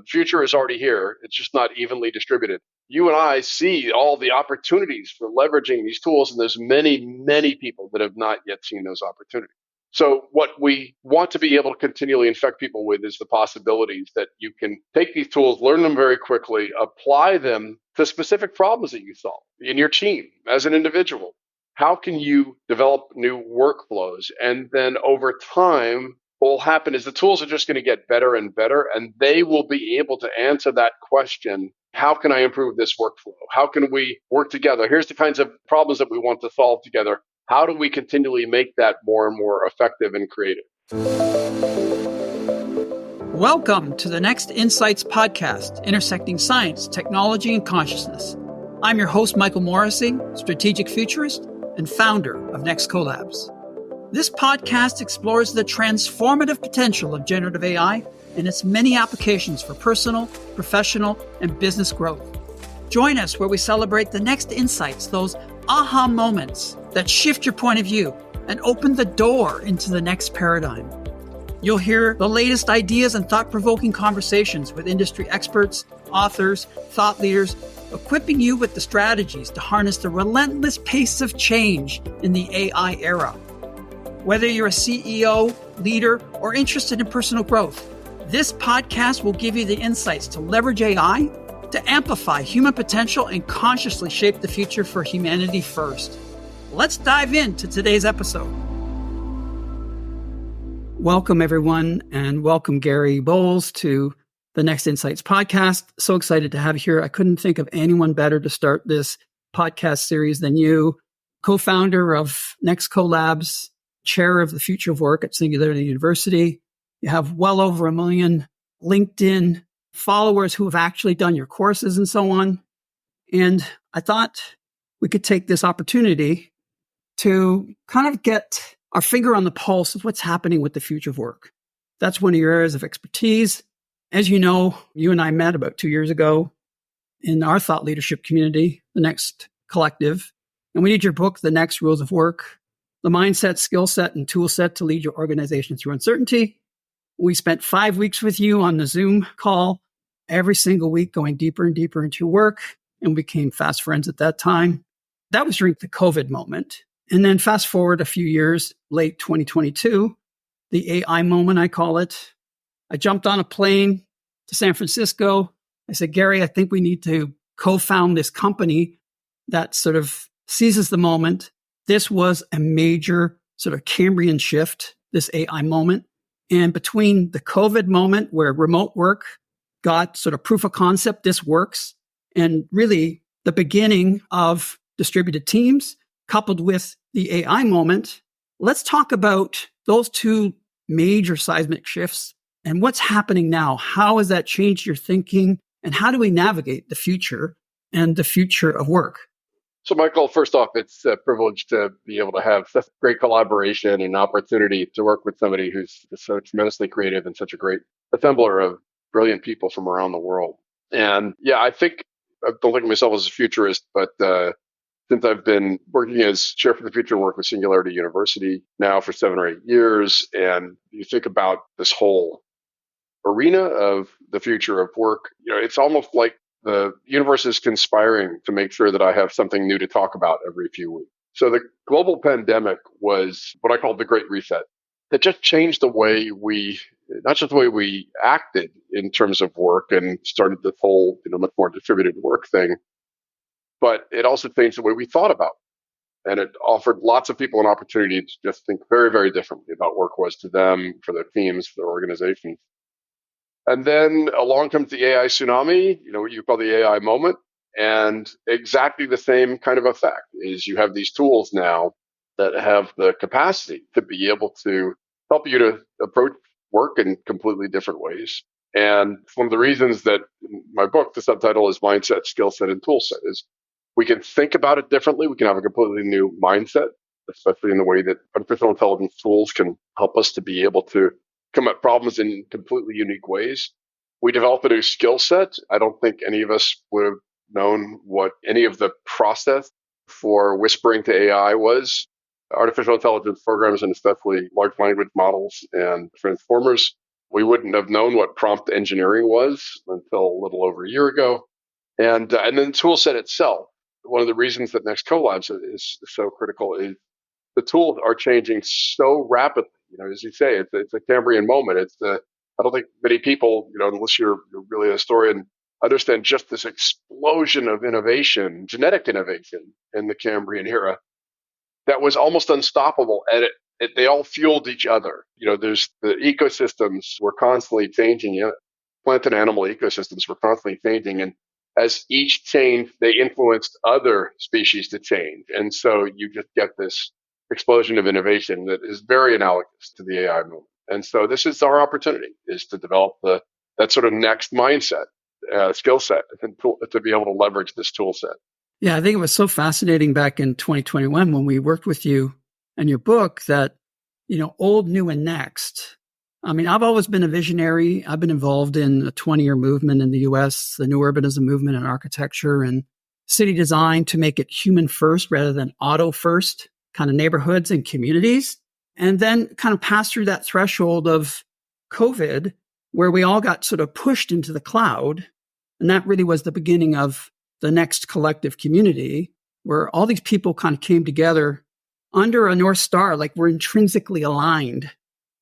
The future is already here. It's just not evenly distributed. You and I see all the opportunities for leveraging these tools, and there's many, many people that have not yet seen those opportunities. So what we want to be able to continually infect people with is the possibilities that you can take these tools, learn them very quickly, apply them to specific problems that you solve in your team as an individual. How can you develop new workflows? And then over time, what will happen is the tools are just going to get better and better, and they will be able to answer that question. How can I improve this workflow? How can we work together? Here's the kinds of problems that we want to solve together. How do we continually make that more and more effective and creative? Welcome to the Next Insights podcast, intersecting science, technology, and consciousness. I'm your host, Michael Morrissey, strategic futurist and founder of Next CoLabs. This podcast explores the transformative potential of generative AI and its many applications for personal, professional, and business growth. Join us where we celebrate the next insights, those aha moments that shift your point of view and open the door into the next paradigm. You'll hear the latest ideas and thought-provoking conversations with industry experts, authors, thought leaders, equipping you with the strategies to harness the relentless pace of change in the AI era. Whether you're a CEO, leader, or interested in personal growth, this podcast will give you the insights to leverage AI to amplify human potential and consciously shape the future for humanity first. Let's dive into today's episode. Welcome, everyone, and welcome, Gary Bolles, to the Next Insights podcast. So excited to have you here. I couldn't think of anyone better to start this podcast series than you, co-founder of Next CoLabs, chair of the future of work at Singularity University. You have well over 1 million LinkedIn followers who have actually done your courses and so on. And I thought we could take this opportunity to kind of get our finger on the pulse of what's happening with the future of work. That's one of your areas of expertise. As you know, you and I met about 2 years ago in our thought leadership community, the Next Collective. And we need your book, The Next Rules of Work, the mindset, skill set, and tool set to lead your organization through uncertainty. We spent 5 weeks with you on the Zoom call every single week, going deeper and deeper into your work, and we became fast friends at that time. That was during the COVID moment. And then fast forward a few years, late 2022, the AI moment, I call it. I jumped on a plane to San Francisco. I said, Gary, I think we need to co-found this company that sort of seizes the moment. This was a major sort of Cambrian shift, this AI moment. And between the COVID moment where remote work got sort of proof of concept, this works, and really the beginning of distributed teams coupled with the AI moment, let's talk about those two major seismic shifts and what's happening now. How has that changed your thinking? And how do we navigate the future and the future of work? So, Michael, first off, it's a privilege to be able to have such great collaboration and opportunity to work with somebody who's so tremendously creative and such a great assembler of brilliant people from around the world. And yeah, I don't think of myself as a futurist, but since I've been working as chair for the future work with Singularity University now for 7 or 8 years, and you think about this whole arena of the future of work, it's almost like the universe is conspiring to make sure that I have something new to talk about every few weeks. So the global pandemic was what I call the Great Reset. That just changed the way not just the way we acted in terms of work and started this whole, much more distributed work thing, but it also changed the way we thought about it. And it offered lots of people an opportunity to just think very, very differently about work was to them, for their teams, for their organizations. And then along comes the AI tsunami, what you call the AI moment. And exactly the same kind of effect is you have these tools now that have the capacity to be able to help you to approach work in completely different ways. And one of the reasons that in my book, the subtitle is Mindset, Skill Set, and Tool Set, is we can think about it differently. We can have a completely new mindset, especially in the way that artificial intelligence tools can help us to be able to come at problems in completely unique ways. We develop a new skill set. I don't think any of us would have known what any of the process for whispering to AI was. Artificial intelligence programs, and especially large language models and transformers, We wouldn't have known what prompt engineering was until a little over a year ago. And then the tool set itself. One of the reasons that Next CoLabs is so critical is the tools are changing so rapidly. As you say, it's a Cambrian moment. I don't think many people, unless you're really a historian, understand just this explosion of innovation, genetic innovation in the Cambrian era that was almost unstoppable, and they all fueled each other. There's the ecosystems were constantly changing. Plant and animal ecosystems were constantly changing, and as each changed, they influenced other species to change, and so you just get this explosion of innovation that is very analogous to the AI movement. And so this is our opportunity: is to develop that sort of next mindset, skill set, and to be able to leverage this tool set. Yeah, I think it was so fascinating back in 2021 when we worked with you and your book that, old, new, and next. I mean, I've always been a visionary. I've been involved in a 20-year movement in the US, the new urbanism movement in architecture and city design to make it human first rather than auto first kind of neighborhoods and communities. And then kind of pass through that threshold of COVID where we all got sort of pushed into the cloud. And that really was the beginning of the next collective community where all these people kind of came together under a North Star, like we're intrinsically aligned.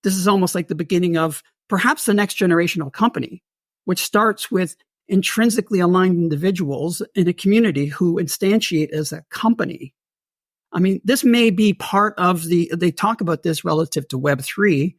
This is almost like the beginning of perhaps the next generation of a company, which starts with intrinsically aligned individuals in a community who instantiate as a company. I mean, this may be part of they talk about this relative to Web3,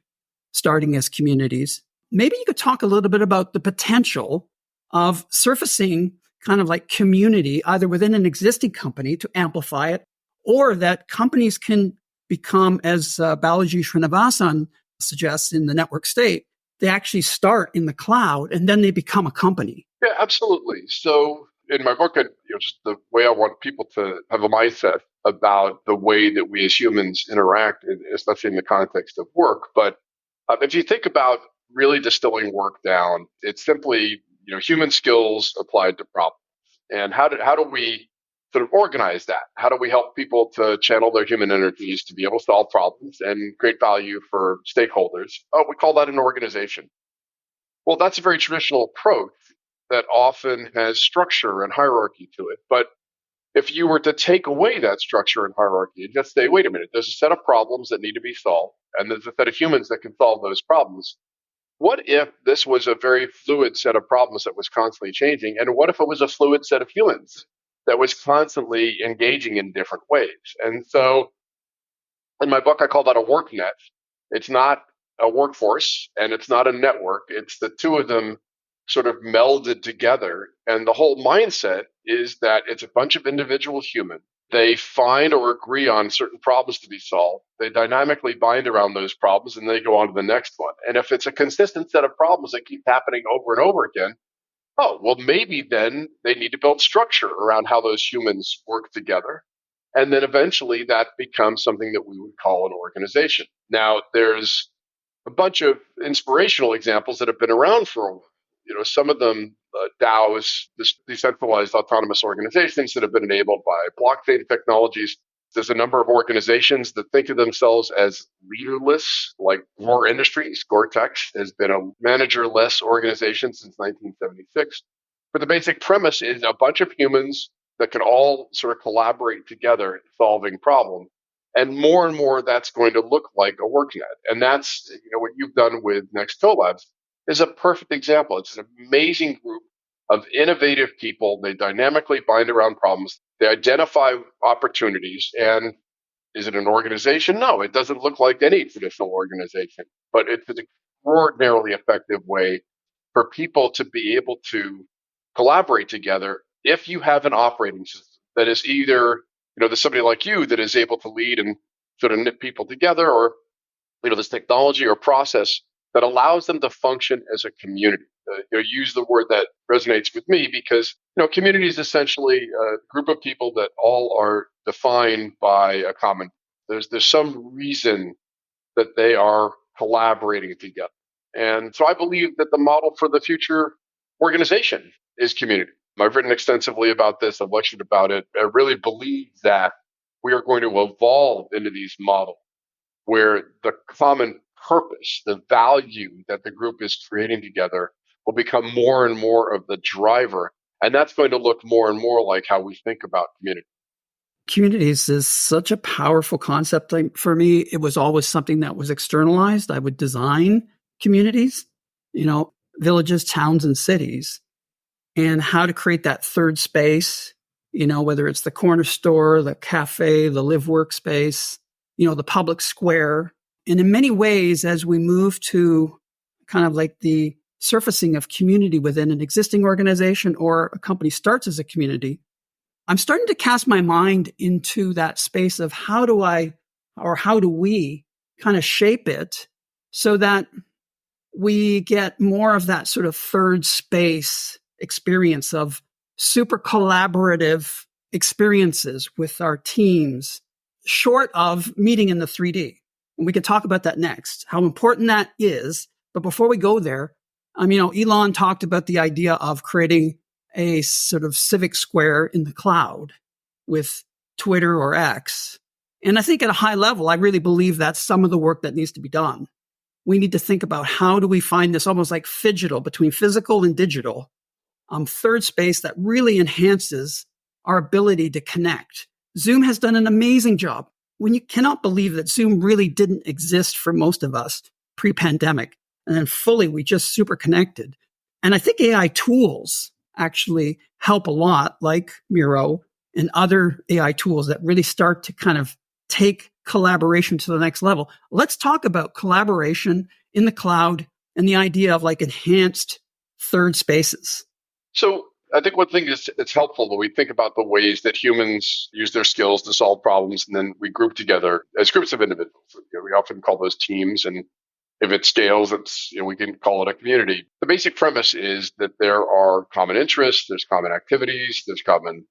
starting as communities. Maybe you could talk a little bit about the potential of surfacing kind of like community, either within an existing company to amplify it, or that companies can become, as Balaji Srinivasan suggests in the network state, they actually start in the cloud and then they become a company. Yeah, absolutely. So in my book, just the way I want people to have a mindset about the way that we as humans interact, especially in the context of work. But if you think about really distilling work down, it's simply human skills applied to problems. And how do we sort of organize that? How do we help people to channel their human energies to be able to solve problems and create value for stakeholders? Oh, we call that an organization. Well, that's a very traditional approach that often has structure and hierarchy to it. But if you were to take away that structure and hierarchy and just say, wait a minute, there's a set of problems that need to be solved, and there's a set of humans that can solve those problems. What if this was a very fluid set of problems that was constantly changing? And what if it was a fluid set of humans that was constantly engaging in different ways? And so in my book, I call that a work net. It's not a workforce and it's not a network. It's the two of them sort of melded together. And the whole mindset is that it's a bunch of individual humans. They find or agree on certain problems to be solved. They dynamically bind around those problems and they go on to the next one. And if it's a consistent set of problems that keep happening over and over again, oh, well, maybe then they need to build structure around how those humans work together. And then eventually that becomes something that we would call an organization. Now, there's a bunch of inspirational examples that have been around for a while. Some of them, DAOs, decentralized autonomous organizations that have been enabled by blockchain technologies. There's a number of organizations that think of themselves as leaderless, like Gore Industries. Gore-Tex has been a manager-less organization since 1976. But the basic premise is a bunch of humans that can all sort of collaborate together in solving problems. And more that's going to look like a work net. And that's what you've done with Next CoLabs is a perfect example. It's an amazing group of innovative people. They dynamically bind around problems. They identify opportunities. And is it an organization? No, it doesn't look like any traditional organization, but it's an extraordinarily effective way for people to be able to collaborate together if you have an operating system that is either, there's somebody like you that is able to lead and sort of knit people together, or, this technology or process that allows them to function as a community. Use the word that resonates with me because, community is essentially a group of people that all are defined by a common. There's some reason that they are collaborating together. And so I believe that the model for the future organization is community. I've written extensively about this. I've lectured about it. I really believe that we are going to evolve into these models where the common purpose, the value that the group is creating together will become more and more of the driver. And that's going to look more and more like how we think about community. Communities is such a powerful concept. Like for me, it was always something that was externalized. I would design communities, villages, towns, and cities, and how to create that third space, whether it's the corner store, the cafe, the live workspace, the public square. And in many ways, as we move to kind of like the surfacing of community within an existing organization or a company starts as a community, I'm starting to cast my mind into that space of how do we kind of shape it so that we get more of that sort of third space experience of super collaborative experiences with our teams, short of meeting in the 3D. And we can talk about that next, how important that is. But before we go there, Elon talked about the idea of creating a sort of civic square in the cloud with Twitter or X. And I think at a high level, I really believe that's some of the work that needs to be done. We need to think about how do we find this almost like phygital between physical and digital, third space that really enhances our ability to connect. Zoom has done an amazing job. When you cannot believe that Zoom really didn't exist for most of us pre-pandemic, and then fully we just super connected. And I think AI tools actually help a lot, like Miro and other AI tools that really start to kind of take collaboration to the next level. Let's talk about collaboration in the cloud and the idea of like enhanced third spaces. So I think one thing is it's helpful that we think about the ways that humans use their skills to solve problems, and then we group together as groups of individuals. We often call those teams, and if it scales, we can call it a community. The basic premise is that there are common interests, there's common activities, there's common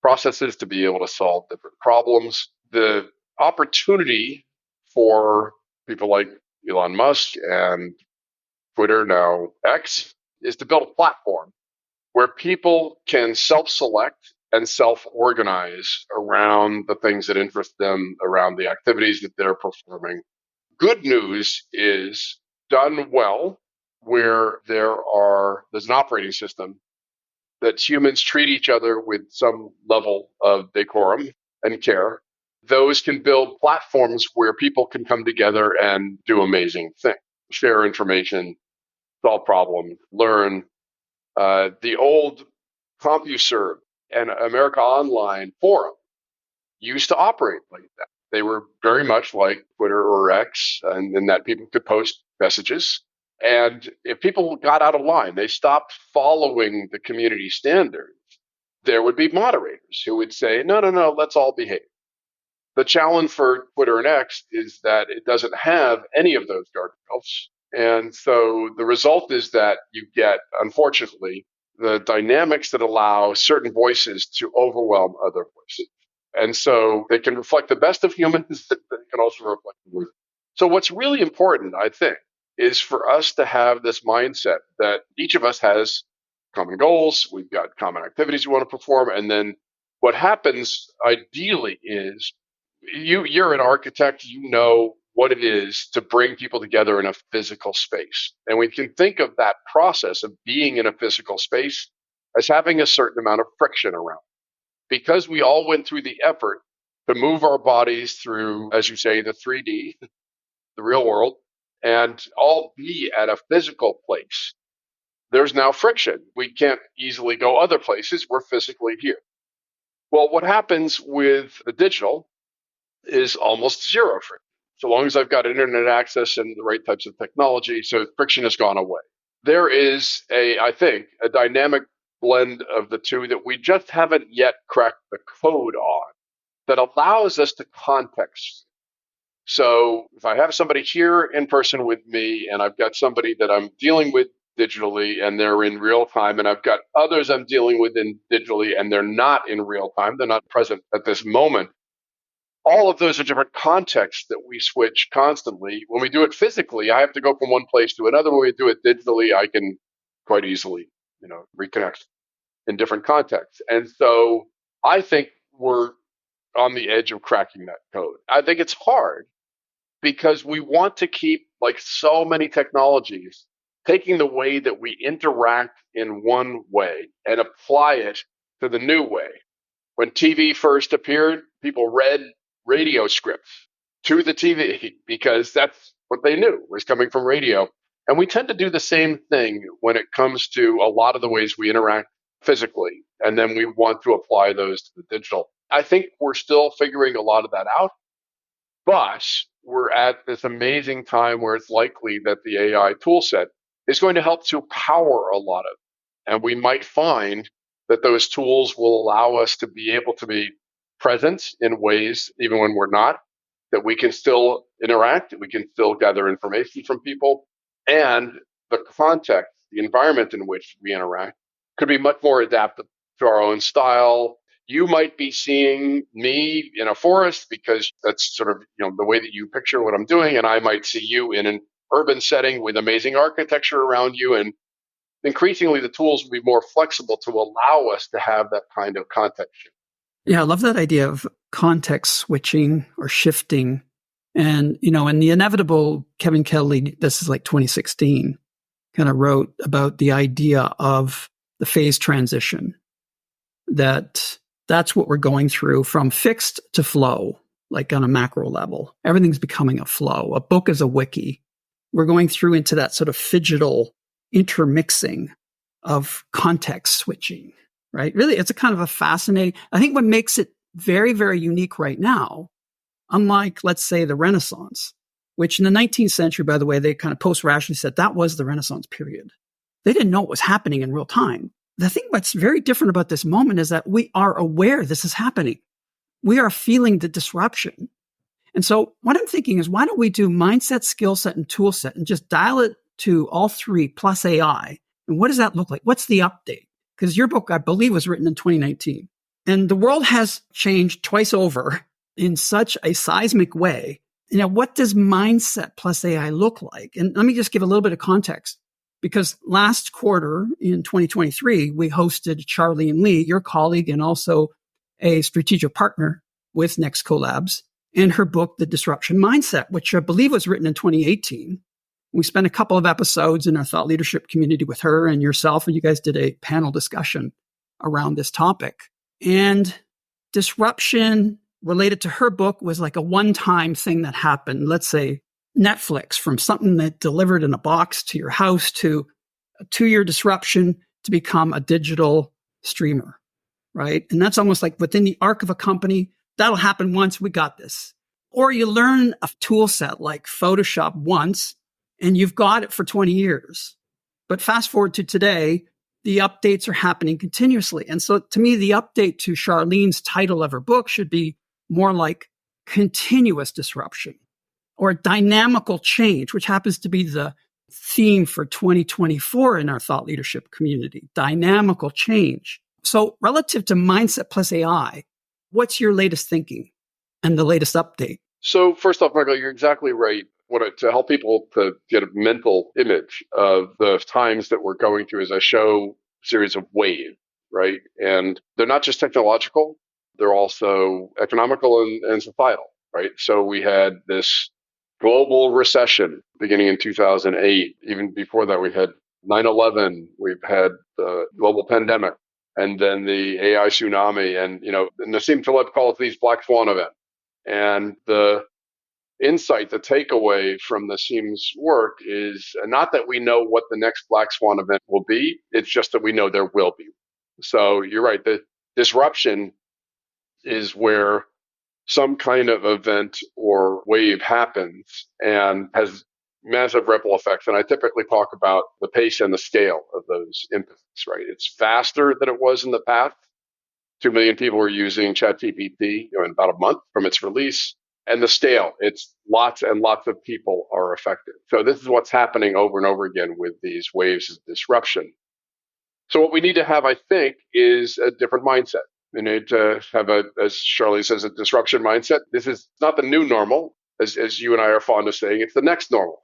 processes to be able to solve different problems. The opportunity for people like Elon Musk and Twitter, now X, is to build a platform where people can self-select and self-organize around the things that interest them, around the activities that they're performing. Good news is, done well, where there's an operating system that humans treat each other with some level of decorum and care. Those can build platforms where people can come together and do amazing things, share information, solve problems, learn. The old CompuServe and America Online forum used to operate like that. They were very much like Twitter or X, and in that people could post messages. And if people got out of line, they stopped following the community standards, there would be moderators who would say, no, let's all behave. The challenge for Twitter and X is that it doesn't have any of those guardrails. And so the result is that you get, unfortunately, the dynamics that allow certain voices to overwhelm other voices. And so they can reflect the best of humans, but they can also reflect the worst. So what's really important, I think, is for us to have this mindset that each of us has common goals, we've got common activities we want to perform, and then what happens ideally is you're an architect, you know what it is to bring people together in a physical space. And we can think of that process of being in a physical space as having a certain amount of friction around. Because we all went through the effort to move our bodies through, as you say, the 3D, the real world, and all be at a physical place, there's now friction. We can't easily go other places. We're physically here. Well, what happens with the digital is almost zero friction. So long as I've got internet access and the right types of technology, so friction has gone away. There is I think, a dynamic blend of the two that we just haven't yet cracked the code on that allows us to context. So if I have somebody here in person with me and I've got somebody that I'm dealing with digitally and they're in real time, and I've got others I'm dealing with digitally and they're not in real time, they're not present at this moment. All of those are different contexts that we switch constantly. When we do it physically, I have to go from one place to another. When we do it digitally, I can quite easily, reconnect in different contexts. And so I think we're on the edge of cracking that code. I think it's hard because we want to keep like so many technologies, taking the way that we interact in one way and apply it to the new way. When TV first appeared, people read radio scripts to the TV because that's what they knew was coming from radio. And we tend to do the same thing when it comes to a lot of the ways we interact physically. And then we want to apply those to the digital. I think we're still figuring a lot of that out, but we're at this amazing time where it's likely that the AI toolset is going to help to power a lot of it. And we might find that those tools will allow us to be able to be present in ways, even when we're not, that we can still interact, we can still gather information from people, and the context, the environment in which we interact could be much more adaptive to our own style. You might be seeing me in a forest because that's sort of, the way that you picture what I'm doing, and I might see you in an urban setting with amazing architecture around you. And increasingly, the tools will be more flexible to allow us to have that kind of context shift. Yeah, I love that idea of context switching or shifting. And, in The Inevitable, Kevin Kelly, this is like 2016, kind of wrote about the idea of the phase transition, that's what we're going through from fixed to flow, like on a macro level. Everything's becoming a flow. A book is a wiki. We're going through into that sort of phygital intermixing of context switching, right? Really, it's a kind of a fascinating, I think what makes it very, very unique right now, unlike, let's say, the Renaissance, which in the 19th century, by the way, they kind of post-rationally said that was the Renaissance period. They didn't know what was happening in real time. The thing that's very different about this moment is that we are aware this is happening. We are feeling the disruption. And so what I'm thinking is, why don't we do mindset, skill set, and tool set and just dial it to all three plus AI? And what does that look like? What's the update? Because your book, I believe, was written in 2019. And the world has changed twice over in such a seismic way. What does mindset plus AI look like? And let me just give a little bit of context. Because last quarter in 2023, we hosted Charlene Lee, your colleague and also a strategic partner with Next CoLabs, and her book, The Disruption Mindset, which I believe was written in 2018. We spent a couple of episodes in our thought leadership community with her and yourself, and you guys did a panel discussion around this topic. And disruption related to her book was like a one-time thing that happened. Let's say Netflix, from something that delivered in a box to your house to a 2-year disruption to become a digital streamer, right? And that's almost like within the arc of a company, that'll happen once, we got this. Or you learn a tool set like Photoshop once, and you've got it for 20 years. But fast forward to today, the updates are happening continuously. And so to me, the update to Charlene's title of her book should be more like continuous disruption or dynamical change, which happens to be the theme for 2024 in our thought leadership community, dynamical change. So relative to mindset plus AI, what's your latest thinking and the latest update? So first off, Michael, you're exactly right. To help people to get a mental image of the times that we're going through is I show a series of waves, right? And they're not just technological, they're also economical and societal, right? So we had this global recession beginning in 2008. Even before that, we had 9/11. We've had the global pandemic, and then the AI tsunami. And, Nassim Taleb calls these black swan events. And the insight, the takeaway from Nassim's work is not that we know what the next black swan event will be. It's just that we know there will be. So you're right. The disruption is where some kind of event or wave happens and has massive ripple effects. And I typically talk about the pace and the scale of those impacts, right? It's faster than it was in the past. 2 million people were using ChatGPT in about a month from its release. And the scale, it's lots and lots of people are affected. So this is what's happening over and over again with these waves of disruption. So what we need to have, I think, is a different mindset. We need to have as Charlie says, a disruption mindset. This is not the new normal, as you and I are fond of saying. It's the next normal.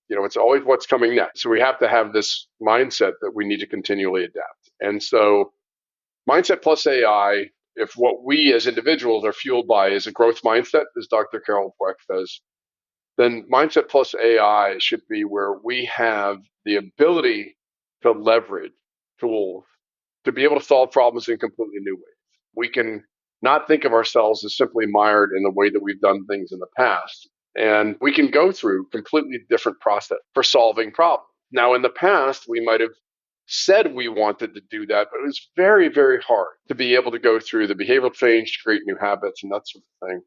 It's always what's coming next. So we have to have this mindset that we need to continually adapt. And so mindset plus AI, if what we as individuals are fueled by is a growth mindset, as Dr. Carol Dweck says, then mindset plus AI should be where we have the ability to leverage tools to be able to solve problems in completely new ways. We can not think of ourselves as simply mired in the way that we've done things in the past. And we can go through completely different process for solving problems. Now, in the past, we might have said we wanted to do that, but it was very, very hard to be able to go through the behavioral change to create new habits and that sort of thing.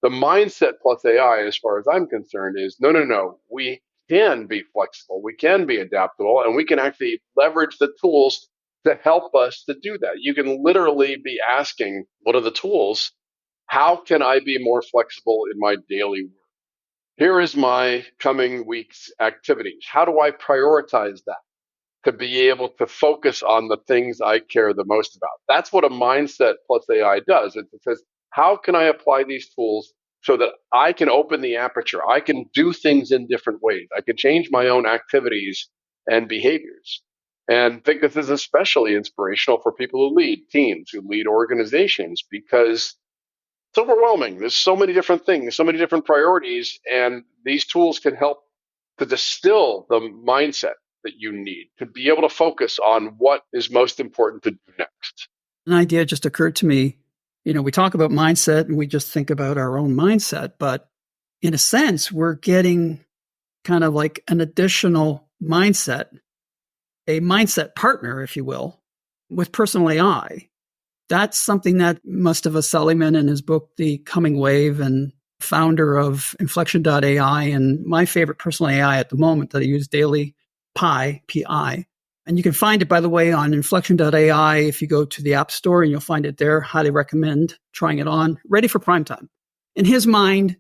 The mindset plus AI, as far as I'm concerned, is no, no, no. We can be flexible, we can be adaptable, and we can actually leverage the tools to help us to do that. You can literally be asking, what are the tools? How can I be more flexible in my daily work? Here is my coming week's activities. How do I prioritize that to be able to focus on the things I care the most about? That's what a mindset plus AI does. It says, how can I apply these tools so that I can open the aperture? I can do things in different ways. I can change my own activities and behaviors. And I think this is especially inspirational for people who lead teams, who lead organizations, because it's overwhelming. There's so many different things, so many different priorities, and these tools can help to distill the mindset that you need to be able to focus on what is most important to do next. An idea just occurred to me. We talk about mindset and we just think about our own mindset, but in a sense, we're getting kind of like an additional mindset, a mindset partner, if you will, with personal AI. That's something that Mustafa Suleyman in his book, The Coming Wave, and founder of Inflection.ai, and my favorite personal AI at the moment that I use daily, Pi, P-I. And you can find it, by the way, on Inflection.ai. If you go to the App Store, and you'll find it there. Highly recommend trying it on. Ready for prime time. In his mind,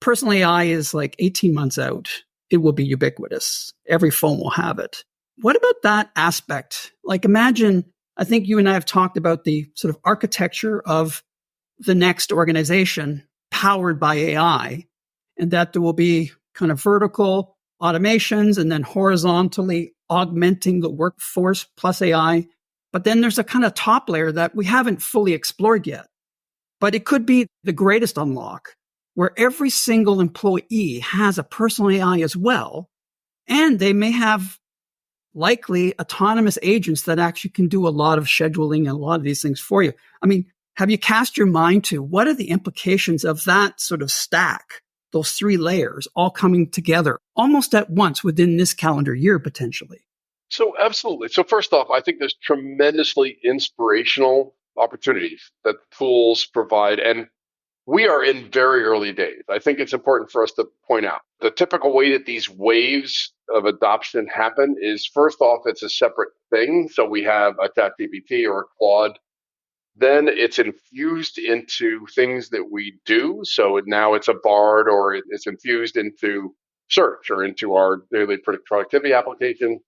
personal AI is like 18 months out. It will be ubiquitous. Every phone will have it. What about that aspect? Like imagine, I think you and I have talked about the sort of architecture of the next organization powered by AI, and that there will be kind of vertical automations and then horizontally augmenting the workforce plus AI. But then there's a kind of top layer that we haven't fully explored yet. But it could be the greatest unlock, where every single employee has a personal AI as well, and they may have likely autonomous agents that actually can do a lot of scheduling and a lot of these things for you. I mean, have you cast your mind to what are the implications of that sort of stack, those three layers all coming together almost at once within this calendar year, potentially? So absolutely. So first off, I think there's tremendously inspirational opportunities that tools provide. And we are in very early days. I think it's important for us to point out the typical way that these waves of adoption happen is first off, it's a separate thing. So we have a ChatGPT or a Claude. Then it's infused into things that we do. So now it's a Bard or it's infused into search or into our daily productivity application.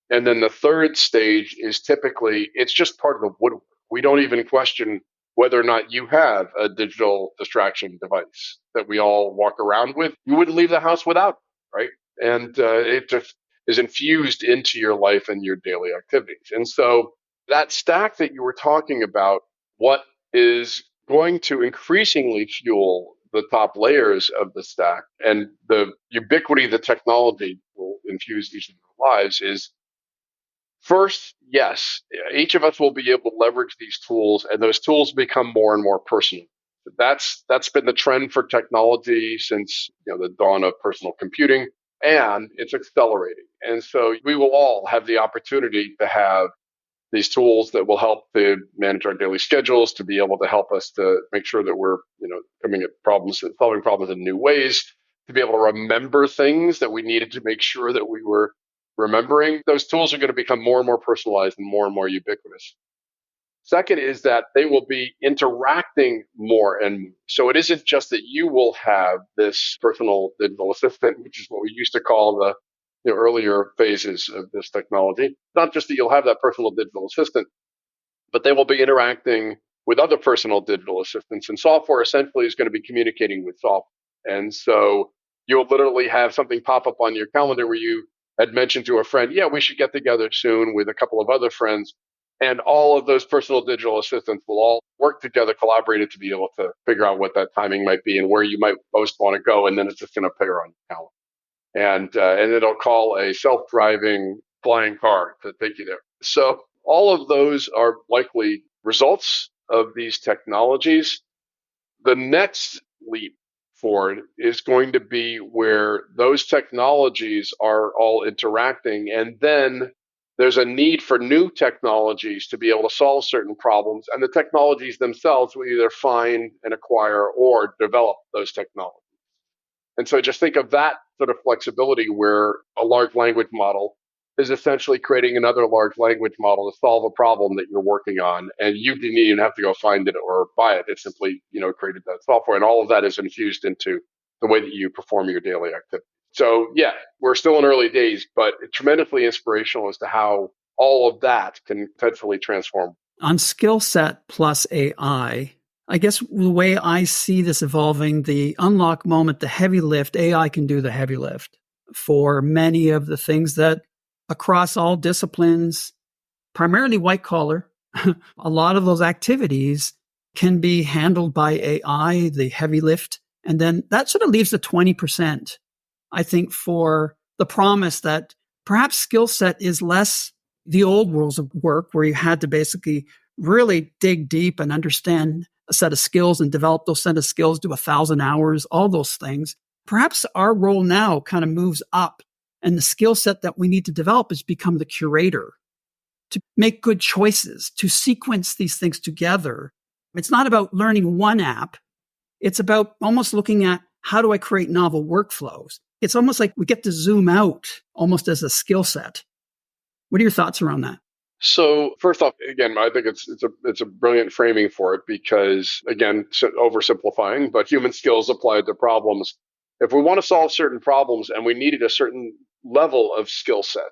And then the third stage is typically it's just part of the woodwork. We don't even question whether or not you have a digital distraction device that we all walk around with. You wouldn't leave the house without, right? And it just is infused into your life and your daily activities. And so that stack that you were talking about, what is going to increasingly fuel the top layers of the stack and the ubiquity the technology will infuse each of our lives is first, yes, each of us will be able to leverage these tools, and those tools become more and more personal. That's been the trend for technology since the dawn of personal computing, and it's accelerating. And so we will all have the opportunity to have these tools that will help to manage our daily schedules, to be able to help us to make sure that we're coming at problems, solving problems in new ways, to be able to remember things that we needed to make sure that we were remembering. Those tools are going to become more and more personalized and more ubiquitous. Second is that they will be interacting more. And so it isn't just that you will have this personal digital assistant, which is what we used to call the earlier phases of this technology. Not just that you'll have that personal digital assistant, but they will be interacting with other personal digital assistants. And software essentially is going to be communicating with software. And so you'll literally have something pop up on your calendar where you had mentioned to a friend, yeah, we should get together soon with a couple of other friends. And all of those personal digital assistants will all work together, collaborated to be able to figure out what that timing might be and where you might most want to go. And then it's just going to appear on your calendar. And it'll call a self-driving flying car to take you there. So all of those are likely results of these technologies. The next leap forward is going to be where those technologies are all interacting, and then there's a need for new technologies to be able to solve certain problems, and the technologies themselves will either find and acquire or develop those technologies. And so just think of that sort of flexibility where a large language model is essentially creating another large language model to solve a problem that you're working on. And you didn't even have to go find it or buy it. It simply, created that software. And all of that is infused into the way that you perform your daily activity. So yeah, we're still in early days, but it's tremendously inspirational as to how all of that can potentially transform. On skill set plus AI, I guess the way I see this evolving, the unlock moment, the heavy lift, AI can do the heavy lift for many of the things that across all disciplines, primarily white collar, a lot of those activities can be handled by AI, the heavy lift. And then that sort of leaves the 20%, I think, for the promise that perhaps skill set is less the old worlds of work where you had to basically really dig deep and understand a set of skills and develop those set of skills, do 1,000 hours, all those things. Perhaps our role now kind of moves up, and the skill set that we need to develop is become the curator, to make good choices, to sequence these things together. It's not about learning one app. It's about almost looking at how do I create novel workflows? It's almost like we get to zoom out almost as a skill set. What are your thoughts around that? So first off, again, I think it's a brilliant framing for it because, again, oversimplifying, but human skills applied to problems. If we want to solve certain problems and we needed a certain level of skill set,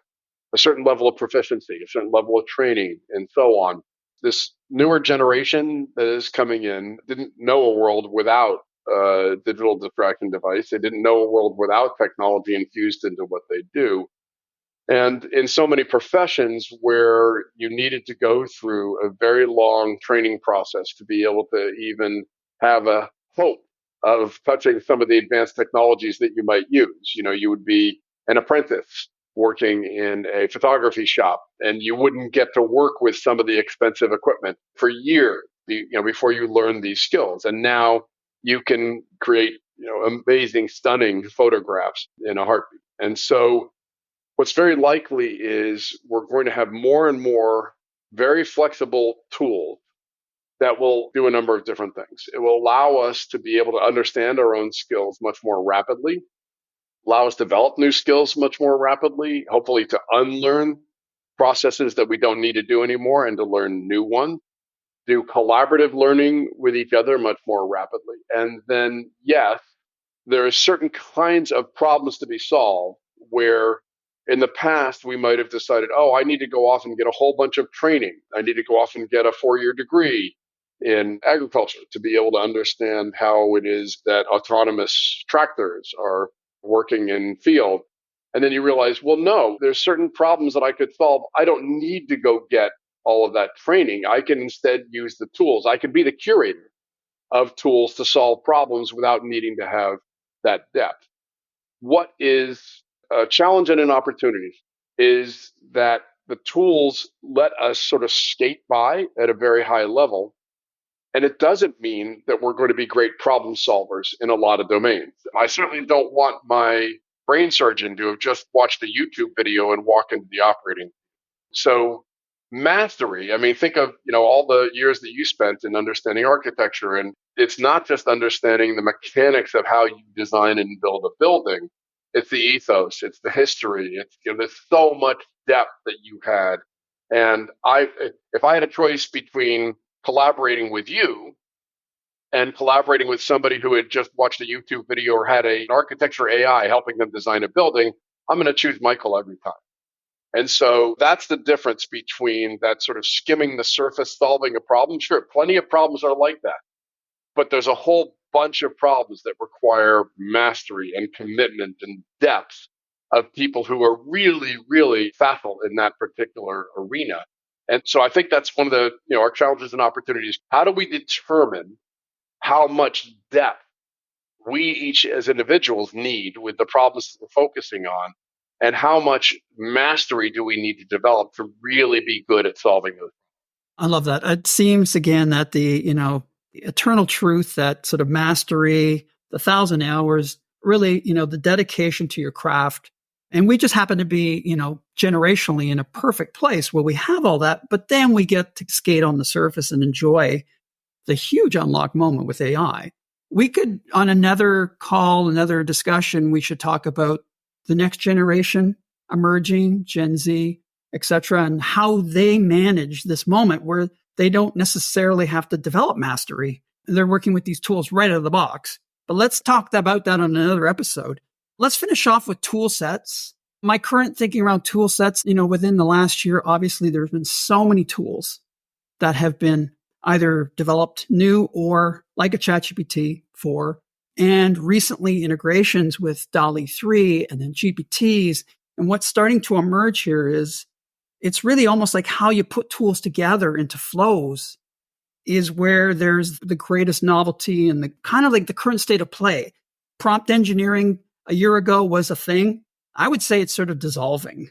a certain level of proficiency, a certain level of training, and so on, this newer generation that is coming in didn't know a world without a digital distraction device. They didn't know a world without technology infused into what they do. And in so many professions where you needed to go through a very long training process to be able to even have a hope of touching some of the advanced technologies that you might use. You would be an apprentice working in a photography shop and you wouldn't get to work with some of the expensive equipment for years, before you learn these skills. And now you can create, amazing, stunning photographs in a heartbeat. And so what's very likely is we're going to have more and more very flexible tools that will do a number of different things. It will allow us to be able to understand our own skills much more rapidly, allow us to develop new skills much more rapidly, hopefully to unlearn processes that we don't need to do anymore and to learn new ones, do collaborative learning with each other much more rapidly. And then, yes, there are certain kinds of problems to be solved where in the past, we might have decided, oh, I need to go off and get a whole bunch of training. I need to go off and get a 4-year degree in agriculture to be able to understand how it is that autonomous tractors are working in field. And then you realize, well, no, there's certain problems that I could solve. I don't need to go get all of that training. I can instead use the tools. I can be the curator of tools to solve problems without needing to have that depth. What is a challenge and an opportunity is that the tools let us sort of skate by at a very high level. And it doesn't mean that we're going to be great problem solvers in a lot of domains. I certainly don't want my brain surgeon to have just watched a YouTube video and walk into the operating. So mastery, I mean, think of, all the years that you spent in understanding architecture. And it's not just understanding the mechanics of how you design and build a building. It's the ethos, it's the history. It's, there's so much depth that you had. And if I had a choice between collaborating with you and collaborating with somebody who had just watched a YouTube video or had an architecture AI helping them design a building, I'm going to choose Michael every time. And so that's the difference between that sort of skimming the surface, solving a problem. Sure, plenty of problems are like that, but there's a whole bunch of problems that require mastery and commitment and depth of people who are really, really facile in that particular arena. And so I think that's one of the, our challenges and opportunities. How do we determine how much depth we each as individuals need with the problems that we're focusing on? And how much mastery do we need to develop to really be good at solving those? I love that. It seems again that the, eternal truth, that sort of mastery, the 1,000 hours, really, the dedication to your craft. And we just happen to be, generationally in a perfect place where we have all that, but then we get to skate on the surface and enjoy the huge unlock moment with AI. We could, on another call, another discussion, we should talk about the next generation emerging, Gen Z, et cetera, and how they manage this moment where they don't necessarily have to develop mastery. They're working with these tools right out of the box. But let's talk about that on another episode. Let's finish off with tool sets. My current thinking around tool sets, within the last year, obviously there's been so many tools that have been either developed new or like a ChatGPT 4, and recently integrations with DALL-E 3 and then GPTs. And what's starting to emerge here is it's really almost like how you put tools together into flows is where there's the greatest novelty and the kind of like the current state of play. Prompt engineering a year ago was a thing. I would say it's sort of dissolving.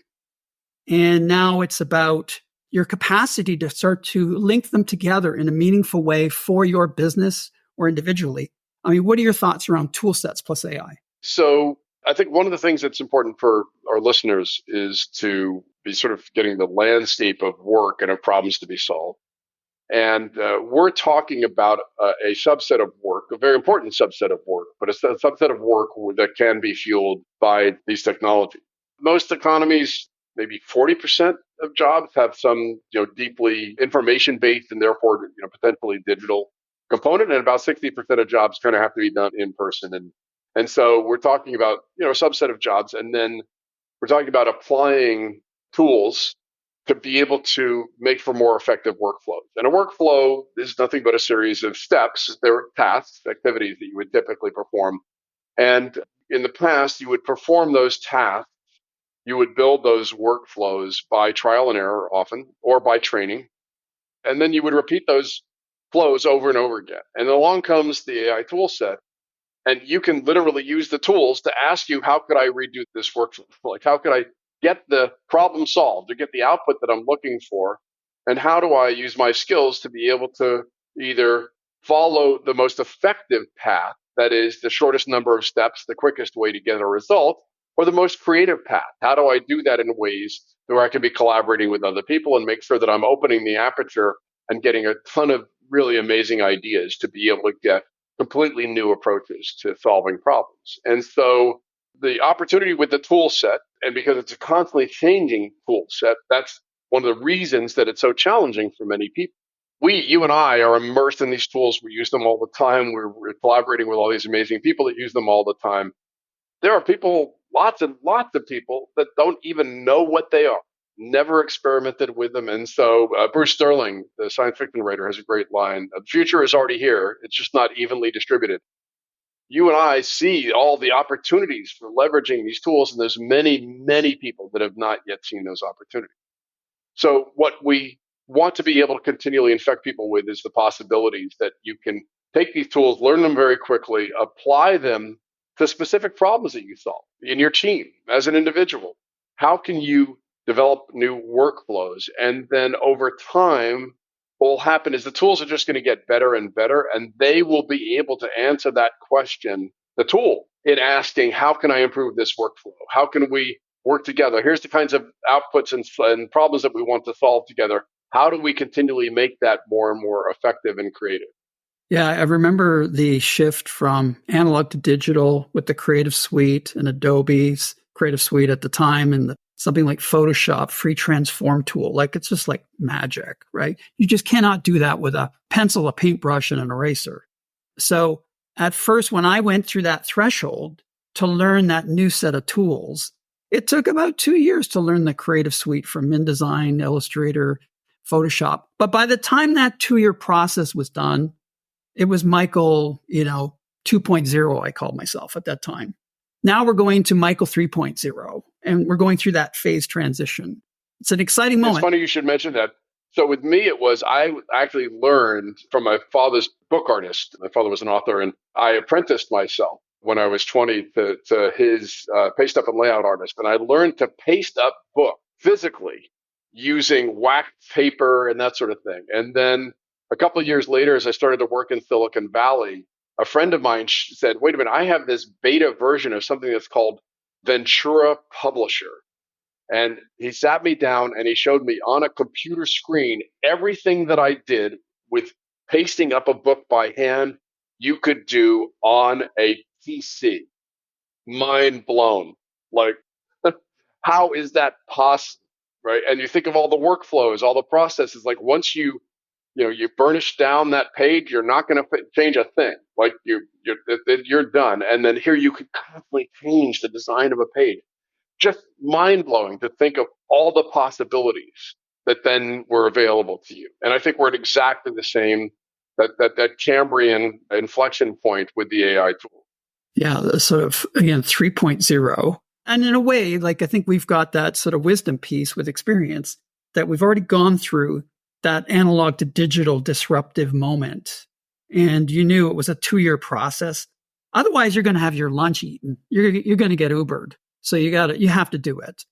And now it's about your capacity to start to link them together in a meaningful way for your business or individually. I mean, what are your thoughts around tool sets plus AI? So I think one of the things that's important for our listeners is to be sort of getting the landscape of work and of problems to be solved. And we're talking about a subset of work, a very important subset of work, but a subset of work that can be fueled by these technologies. Most economies, maybe 40% of jobs have some, deeply information-based and therefore, potentially digital component, and about 60% of jobs kind of have to be done in person. And so we're talking about, a subset of jobs, and then we're talking about applying tools to be able to make for more effective workflows. And a workflow is nothing but a series of steps. They're tasks, activities that you would typically perform. And in the past, you would perform those tasks. You would build those workflows by trial and error often, or by training. And then you would repeat those flows over and over again. And along comes the AI tool set. And you can literally use the tools to ask you, how could I redo this workflow? Like, how could I get the problem solved or get the output that I'm looking for? And how do I use my skills to be able to either follow the most effective path, that is the shortest number of steps, the quickest way to get a result, or the most creative path? How do I do that in ways where I can be collaborating with other people and make sure that I'm opening the aperture and getting a ton of really amazing ideas to be able to get completely new approaches to solving problems? And so the opportunity with the tool set, and because it's a constantly changing tool set, that's one of the reasons that it's so challenging for many people. You and I are immersed in these tools. We use them all the time. We're collaborating with all these amazing people that use them all the time. There are people, lots and lots of people, that don't even know what they are, never experimented with them. And so Bruce Sterling, the science fiction writer, has a great line: the future is already here. It's just not evenly distributed. You and I see all the opportunities for leveraging these tools, and there's many, many people that have not yet seen those opportunities. So what we want to be able to continually infect people with is the possibilities that you can take these tools, learn them very quickly, apply them to specific problems that you solve in your team as an individual. How can you develop new workflows? And then over time, what will happen is the tools are just going to get better and better, and they will be able to answer that question, the tool, in asking, how can I improve this workflow? How can we work together? Here's the kinds of outputs and problems that we want to solve together. How do we continually make that more and more effective and creative? Yeah, I remember the shift from analog to digital with the Creative Suite and Adobe's Creative Suite at the time, and something like Photoshop, free transform tool. Like, it's just like magic, right? You just cannot do that with a pencil, a paintbrush, and an eraser. So at first, when I went through that threshold to learn that new set of tools, it took about 2 years to learn the Creative Suite from InDesign, Illustrator, Photoshop. But by the time that 2-year process was done, it was Michael, 2.0, I called myself at that time. Now we're going to Michael 3.0, and we're going through that phase transition. It's an exciting moment. It's funny you should mention that. So with me, it was I actually learned from my father's book artist. My father was an author, and I apprenticed myself when I was 20 to his paste up and layout artist. And I learned to paste up book physically using wax paper and that sort of thing. And then a couple of years later, as I started to work in Silicon Valley, a friend of mine said, wait a minute, I have this beta version of something that's called Ventura Publisher. And he sat me down and he showed me on a computer screen everything that I did with pasting up a book by hand, you could do on a PC. Mind blown. Like, how is that possible? Right. And you think of all the workflows, all the processes, like once you burnish down that page, you're not going to change a thing. Like you're done. And then here you could constantly change the design of a page. Just mind blowing to think of all the possibilities that then were available to you. And I think we're at exactly the same, that Cambrian inflection point with the AI tool. Yeah, the sort of, again, 3.0. And in a way, like I think we've got that sort of wisdom piece with experience that we've already gone through that analog to digital disruptive moment. And you knew it was a 2-year process. Otherwise, you're going to have your lunch eaten. You're going to get Ubered. So you have to do it.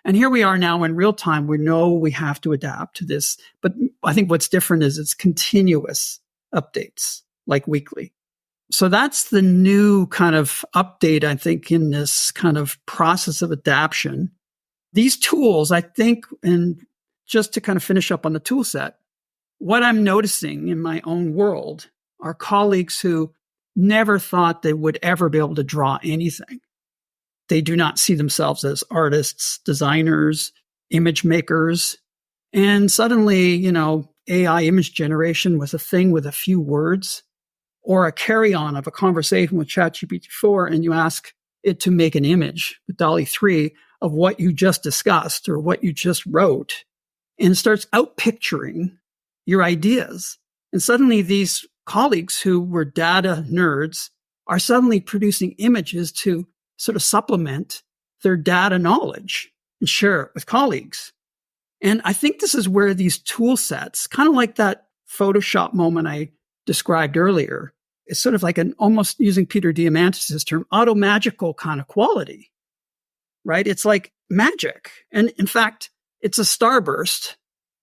And here we are now in real time. We know we have to adapt to this. But I think what's different is it's continuous updates, like weekly. So that's the new kind of update, I think, in this kind of process of adaptation. These tools, I think, and just to kind of finish up on the tool set, what I'm noticing in my own world are colleagues who never thought they would ever be able to draw anything. They do not see themselves as artists, designers, image makers. And suddenly, AI image generation was a thing with a few words, or a carry-on of a conversation with ChatGPT-4, and you ask it to make an image with DALL-E 3 of what you just discussed or what you just wrote, and it starts out-picturing your ideas. And suddenly these colleagues who were data nerds are suddenly producing images to sort of supplement their data knowledge and share it with colleagues. And I think this is where these tool sets, kind of like that Photoshop moment I described earlier, it's sort of like an almost, using Peter Diamandis' term, automagical kind of quality, right? It's like magic. And in fact, it's a starburst.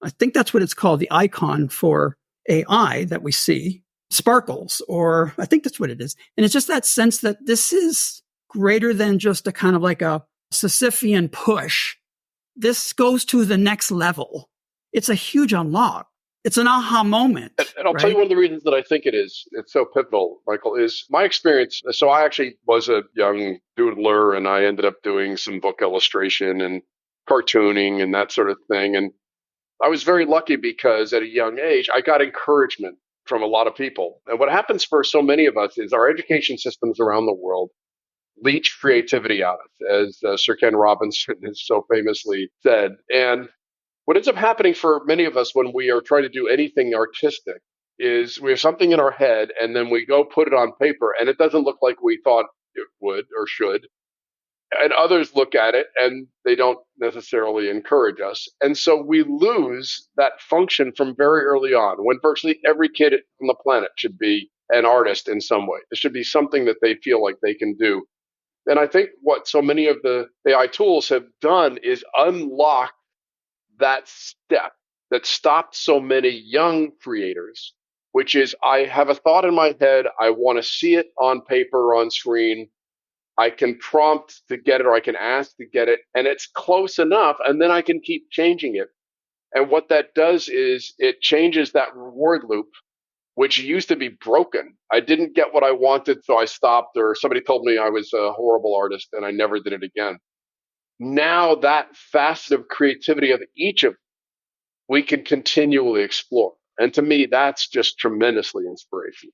I think that's what it's called, the icon for AI that we see, sparkles, or I think that's what it is. And it's just that sense that this is greater than just a kind of like a Sisyphean push. This goes to the next level. It's a huge unlock. It's an aha moment. And I'll tell you one of the reasons that I think it's so pivotal, Michael, is my experience. So I actually was a young doodler, and I ended up doing some book illustration and cartooning and that sort of thing. And I was very lucky because at a young age, I got encouragement from a lot of people. And what happens for so many of us is our education systems around the world leach creativity out of us, as Sir Ken Robinson has so famously said. And what ends up happening for many of us when we are trying to do anything artistic is we have something in our head and then we go put it on paper and it doesn't look like we thought it would or should. And others look at it and they don't necessarily encourage us. And so we lose that function from very early on, when virtually every kid on the planet should be an artist in some way. It should be something that they feel like they can do. And I think what so many of the AI tools have done is unlock that step that stopped so many young creators, which is I have a thought in my head. I want to see it on paper or on screen. I can prompt to get it, or I can ask to get it, and it's close enough, and then I can keep changing it. And what that does is it changes that reward loop, which used to be broken. I didn't get what I wanted, so I stopped, or somebody told me I was a horrible artist, and I never did it again. Now that facet of creativity of each of them, we can continually explore. And to me, that's just tremendously inspirational.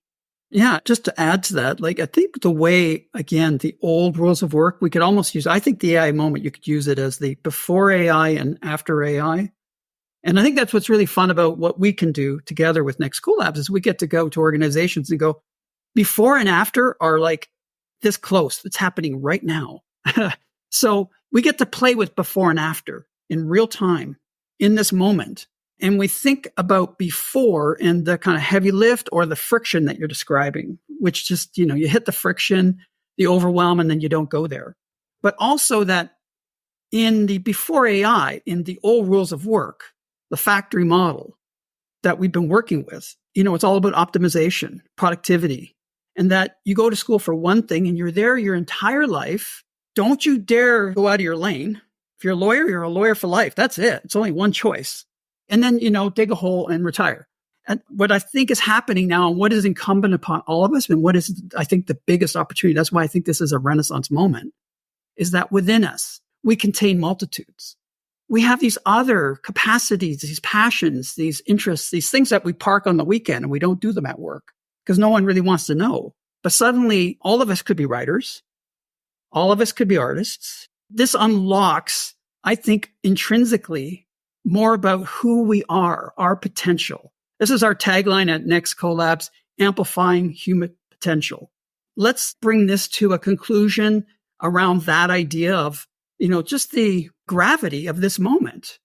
Yeah, just to add to that, like I think the way, again, the old rules of work, we could almost use, I think the AI moment, you could use it as the before AI and after AI. And I think that's what's really fun about what we can do together with Next CoLabs is we get to go to organizations and go, before and after are like this close. It's happening right now. So we get to play with before and after in real time in this moment. And we think about before and the kind of heavy lift or the friction that you're describing, which just, you hit the friction, the overwhelm, and then you don't go there. But also that in the before AI, in the old rules of work, the factory model that we've been working with, it's all about optimization, productivity, and that you go to school for one thing and you're there your entire life. Don't you dare go out of your lane. If you're a lawyer, you're a lawyer for life. That's it. It's only one choice. And then, dig a hole and retire. And what I think is happening now, and what is incumbent upon all of us, and what is, I think, the biggest opportunity, that's why I think this is a Renaissance moment, is that within us, we contain multitudes. We have these other capacities, these passions, these interests, these things that we park on the weekend and we don't do them at work because no one really wants to know. But suddenly, all of us could be writers. All of us could be artists. This unlocks, I think, intrinsically more about who we are, our potential. This is our tagline at Next CoLabs, amplifying human potential. Let's bring this to a conclusion around that idea of, just the gravity of this moment.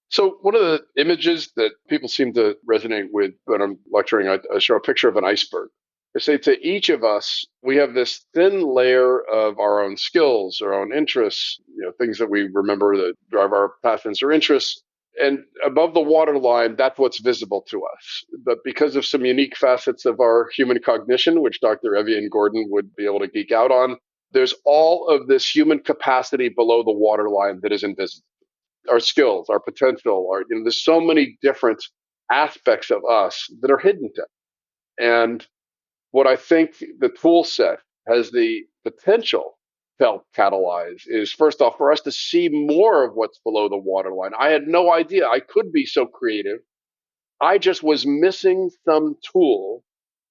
So one of the images that people seem to resonate with when I'm lecturing, I show a picture of an iceberg. I say to each of us, we have this thin layer of our own skills, our own interests, things that we remember that drive our passions or interests. And above the waterline, that's what's visible to us. But because of some unique facets of our human cognition, which Dr. Evian Gordon would be able to geek out on, there's all of this human capacity below the waterline that is invisible. Our skills, our potential, there's so many different aspects of us that are hidden to. And what I think the tool set has the potential to help catalyze is, first off, for us to see more of what's below the waterline. I had no idea I could be so creative. I just was missing some tool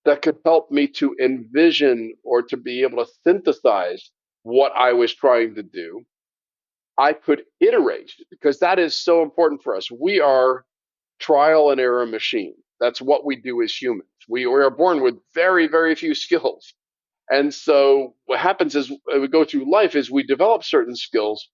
that could help me to envision or to be able to synthesize what I was trying to do. I could iterate because that is so important for us. We are trial and error machines. That's what we do as humans. We are born with very, very few skills. And so what happens is we go through life is we develop certain skills,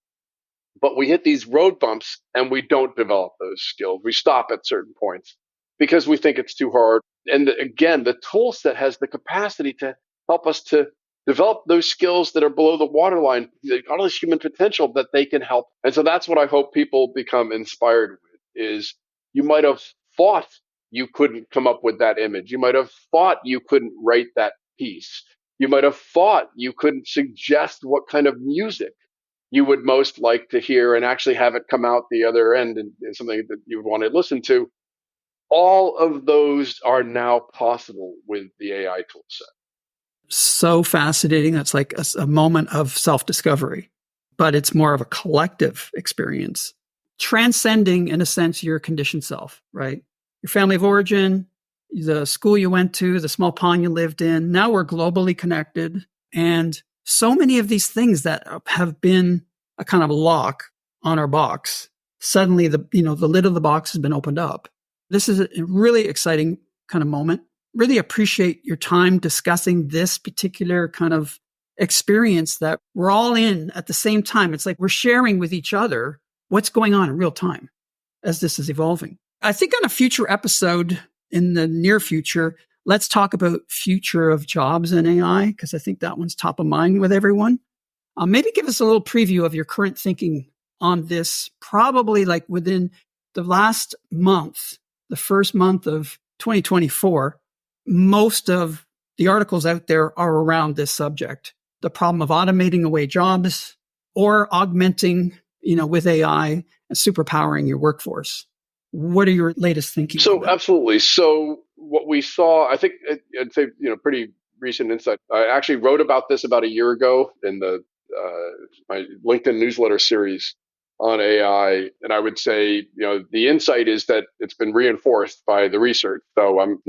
but we hit these road bumps and we don't develop those skills. We stop at certain points because we think it's too hard. And again, the tool set has the capacity to help us to develop those skills that are below the waterline, all this human potential that they can help. And so that's what I hope people become inspired with is you might have thought you couldn't come up with that image. You might have thought you couldn't write that piece. You might have thought you couldn't suggest what kind of music you would most like to hear and actually have it come out the other end and something that you would want to listen to. All of those are now possible with the AI toolset. So fascinating. That's like a moment of self-discovery, but it's more of a collective experience, transcending, in a sense, your conditioned self, right? Your family of origin, the school you went to, the small pond you lived in. Now we're globally connected. And so many of these things that have been a kind of lock on our box, suddenly the lid of the box has been opened up. This is a really exciting kind of moment. Really appreciate your time discussing this particular kind of experience that we're all in at the same time. It's like we're sharing with each other what's going on in real time as this is evolving. I think on a future episode in the near future, let's talk about future of jobs in AI, because I think that one's top of mind with everyone. Maybe give us a little preview of your current thinking on this, probably like within the last month, the first month of 2024. Most of the articles out there are around this subject, the problem of automating away jobs or augmenting, with AI and superpowering your workforce. What are your latest thinking? So absolutely. So what we saw, I think I'd say, pretty recent insight. I actually wrote about this about a year ago in my LinkedIn newsletter series on AI. And I would say, the insight is that it's been reinforced by the research. So I'm,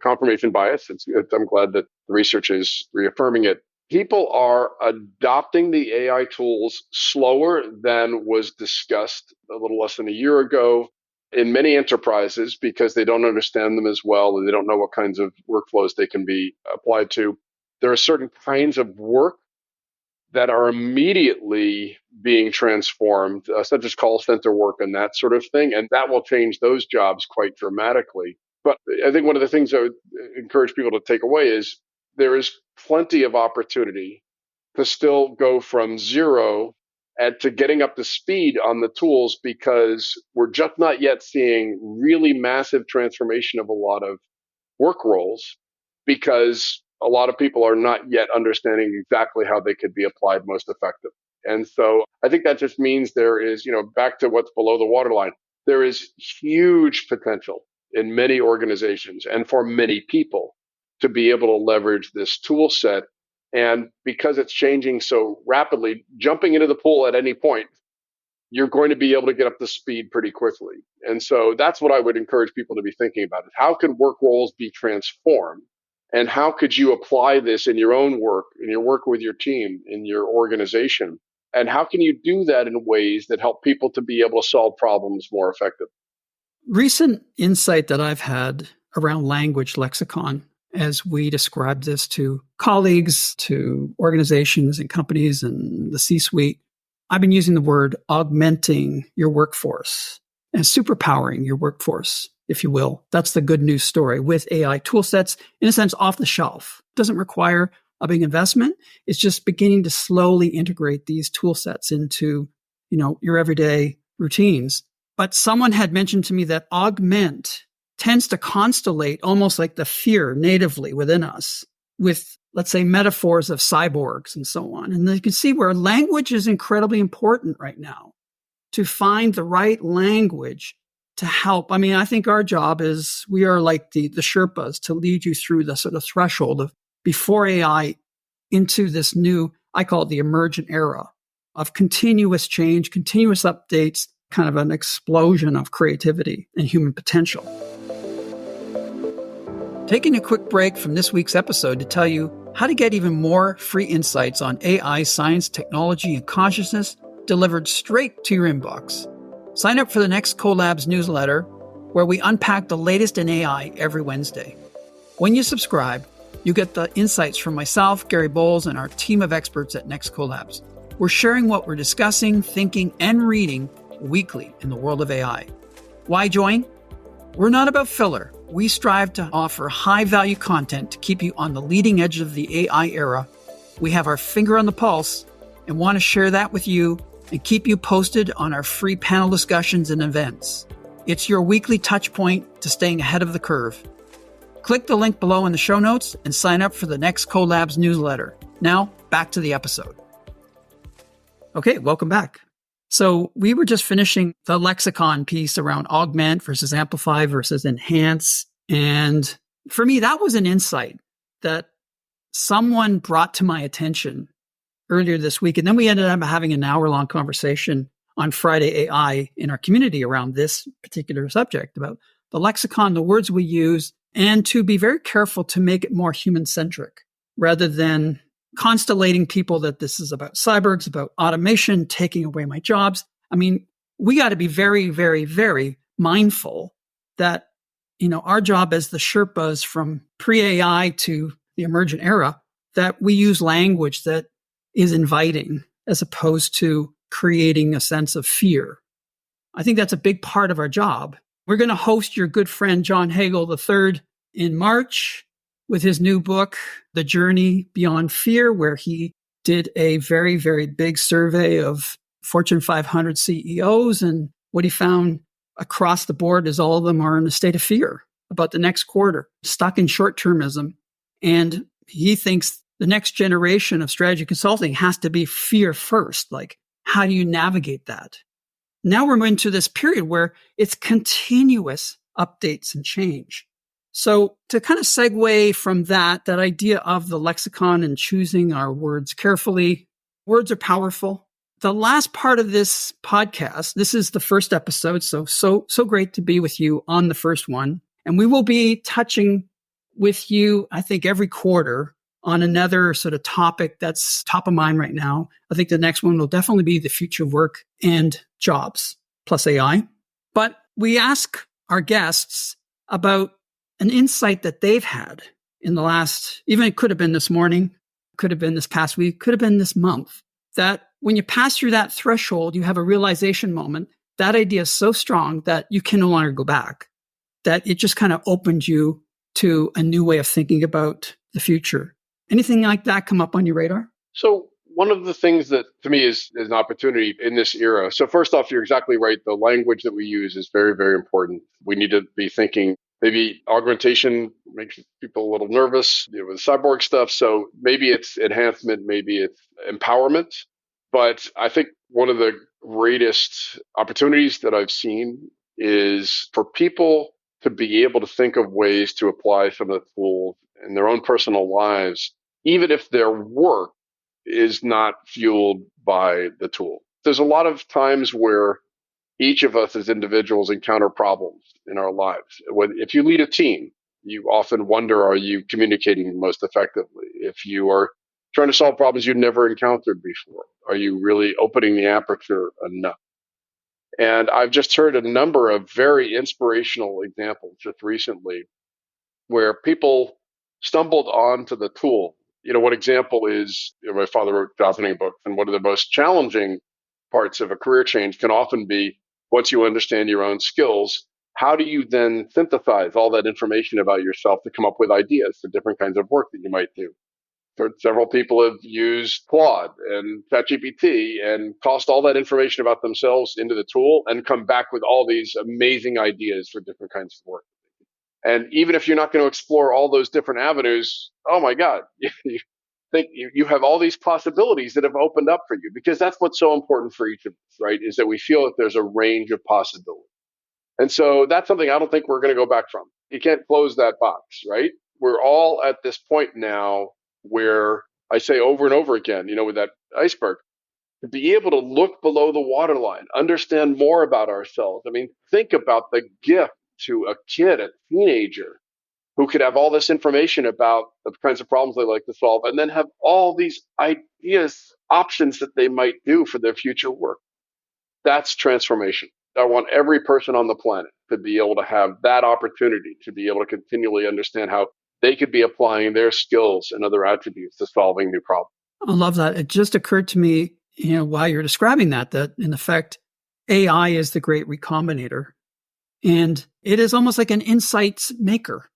confirmation bias. I'm glad that the research is reaffirming it. People are adopting the AI tools slower than was discussed a little less than a year ago in many enterprises because they don't understand them as well and they don't know what kinds of workflows they can be applied to. There are certain kinds of work that are immediately being transformed, such as call center work and that sort of thing. And that will change those jobs quite dramatically. But I think one of the things I would encourage people to take away is there is plenty of opportunity to still go from zero and to getting up to speed on the tools, because we're just not yet seeing really massive transformation of a lot of work roles, because a lot of people are not yet understanding exactly how they could be applied most effectively. And so I think that just means there is, back to what's below the waterline, there is huge potential in many organizations and for many people to be able to leverage this tool set. And because it's changing so rapidly, jumping into the pool at any point, you're going to be able to get up to speed pretty quickly. And so that's what I would encourage people to be thinking about, is how can work roles be transformed? And how could you apply this in your own work, in your work with your team, in your organization? And how can you do that in ways that help people to be able to solve problems more effectively? Recent insight that I've had around language lexicon, as we describe this to colleagues, to organizations and companies and the C-suite, I've been using the word augmenting your workforce and superpowering your workforce, if you will. That's the good news story with AI tool sets, in a sense, off the shelf. It doesn't require a big investment. It's just beginning to slowly integrate these tool sets into, your everyday routines. But someone had mentioned to me that augment tends to constellate almost like the fear natively within us with, let's say, metaphors of cyborgs and so on. And you can see where language is incredibly important right now, to find the right language to help. I mean, I think our job is, we are like the Sherpas to lead you through the sort of threshold of before AI into this new, I call it the emergent era of continuous change, continuous updates, kind of an explosion of creativity and human potential. Taking a quick break from this week's episode to tell you how to get even more free insights on AI, science, technology, and consciousness delivered straight to your inbox. Sign up for the Next CoLabs newsletter, where we unpack the latest in AI every Wednesday. When you subscribe, you get the insights from myself, Gary Bolles, and our team of experts at Next CoLabs. We're sharing what we're discussing, thinking, and reading weekly in the world of AI. Why join? We're not about filler. We strive to offer high-value content to keep you on the leading edge of the AI era. We have our finger on the pulse and want to share that with you and keep you posted on our free panel discussions and events. It's your weekly touch point to staying ahead of the curve. Click the link below in the show notes and sign up for the Next CoLabs newsletter. Now, back to the episode. Okay, welcome back. So we were just finishing the lexicon piece around augment versus amplify versus enhance. And for me, that was an insight that someone brought to my attention earlier this week. And then we ended up having an hour-long conversation on Friday AI in our community around this particular subject about the lexicon, the words we use, and to be very careful to make it more human-centric rather than constellating people that this is about cyborgs, about automation, taking away my jobs. I mean, we got to be very, very, very mindful that, our job as the Sherpas from pre-AI to the emergent era, that we use language that is inviting as opposed to creating a sense of fear. I think that's a big part of our job. We're going to host your good friend, John Hagel III, in March with his new book, The Journey Beyond Fear, where he did a very, very big survey of Fortune 500 CEOs. And what he found across the board is all of them are in a state of fear about the next quarter, stuck in short-termism. And he thinks the next generation of strategy consulting has to be fear first. Like, how do you navigate that? Now we're into this period where it's continuous updates and change. So to kind of segue from that idea of the lexicon and choosing our words carefully, words are powerful. The last part of this podcast, this is the first episode, so great to be with you on the first one. And we will be touching with you, I think, every quarter on another sort of topic that's top of mind right now. I think the next one will definitely be the future of work and jobs plus AI. But we ask our guests about an insight that they've had in the last, even it could have been this morning, could have been this past week, could have been this month. that when you pass through that threshold, you have a realization moment. That idea is so strong that you can no longer go back, that it just kind of opened you to a new way of thinking about the future. Anything like that come up on your radar? So one of the things that to me is an opportunity in this era. So first off, you're exactly right. The language that we use is very, very important. We need to be thinking maybe augmentation makes people a little nervous, with cyborg stuff. So maybe it's enhancement, maybe it's empowerment. But I think one of the greatest opportunities that I've seen is for people to be able to think of ways to apply some of the tools in their own personal lives, even if their work is not fueled by the tool. There's a lot of times where each of us as individuals encounter problems in our lives. If you lead a team, you often wonder, are you communicating most effectively? If you are trying to solve problems you've never encountered before, are you really opening the aperture enough? And I've just heard a number of very inspirational examples just recently where people stumbled onto the tool. One example is, my father wrote job hunting books, and one of the most challenging parts of a career change can often be once you understand your own skills, how do you then synthesize all that information about yourself to come up with ideas for different kinds of work that you might do? So several people have used Claude and ChatGPT and tossed all that information about themselves into the tool and come back with all these amazing ideas for different kinds of work. And even if you're not going to explore all those different avenues, oh my God, you think you have all these possibilities that have opened up for you, because that's what's so important for each of us, right? Is that we feel that there's a range of possibilities. And so that's something I don't think we're going to go back from. You can't close that box, right? We're all at this point now where I say over and over again, with that iceberg, to be able to look below the waterline, understand more about ourselves. I mean, think about the gift to a kid, a teenager, who could have all this information about the kinds of problems they like to solve, and then have all these ideas, options that they might do for their future work. That's transformation. I want every person on the planet to be able to have that opportunity, to be able to continually understand how they could be applying their skills and other attributes to solving new problems. I love that. It just occurred to me, while you're describing that in effect, AI is the great recombinator. And it is almost like an insights maker.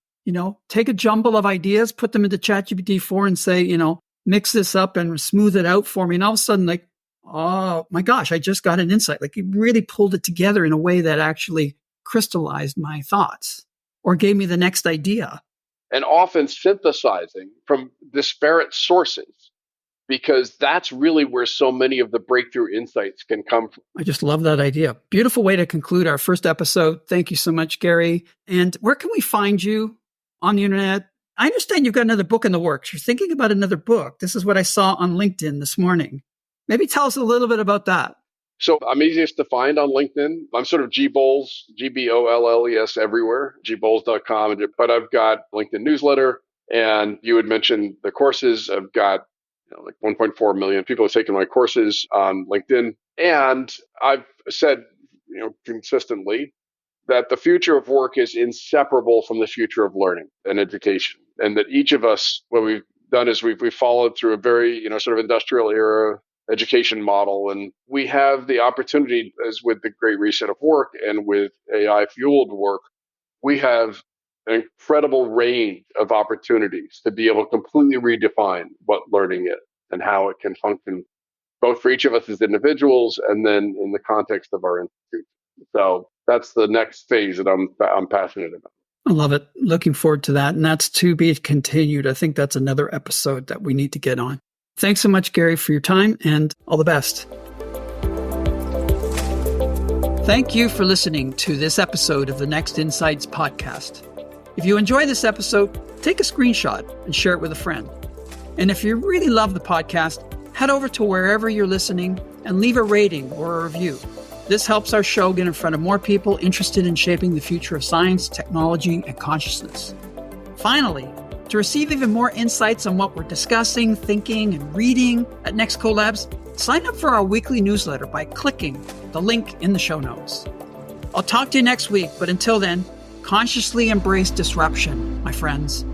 Take a jumble of ideas, put them into ChatGPT-4 and say, mix this up and smooth it out for me. And all of a sudden, like, oh my gosh, I just got an insight. Like, it really pulled it together in a way that actually crystallized my thoughts or gave me the next idea. And often synthesizing from disparate sources, because that's really where so many of the breakthrough insights can come from. I just love that idea. Beautiful way to conclude our first episode. Thank you so much, Gary. And where can we find you on the internet? I understand you've got another book in the works. You're thinking about another book. This is what I saw on LinkedIn this morning. Maybe tell us a little bit about that. So I'm easiest to find on LinkedIn. I'm sort of Bolles, Bolles everywhere, gbolles.com. But I've got LinkedIn newsletter, and you had mentioned the courses. I've got like 1.4 million people have taken my courses on LinkedIn. And I've said, consistently that the future of work is inseparable from the future of learning and education. And that each of us, what we've done is we've followed through a very, sort of industrial era education model. And we have the opportunity, as with the great reset of work and with AI fueled work, we have an incredible range of opportunities to be able to completely redefine what learning is and how it can function, both for each of us as individuals and then in the context of our institute. So that's the next phase that I'm passionate about. I love it. Looking forward to that. And that's to be continued. I think that's another episode that we need to get on. Thanks so much, Gary, for your time, and all the best. Thank you for listening to this episode of the Next Insights podcast. If you enjoy this episode, take a screenshot and share it with a friend. And if you really love the podcast, head over to wherever you're listening and leave a rating or a review. This helps our show get in front of more people interested in shaping the future of science, technology, and consciousness. Finally, to receive even more insights on what we're discussing, thinking, and reading at Next CoLabs, sign up for our weekly newsletter by clicking the link in the show notes. I'll talk to you next week, but until then, consciously embrace disruption, my friends.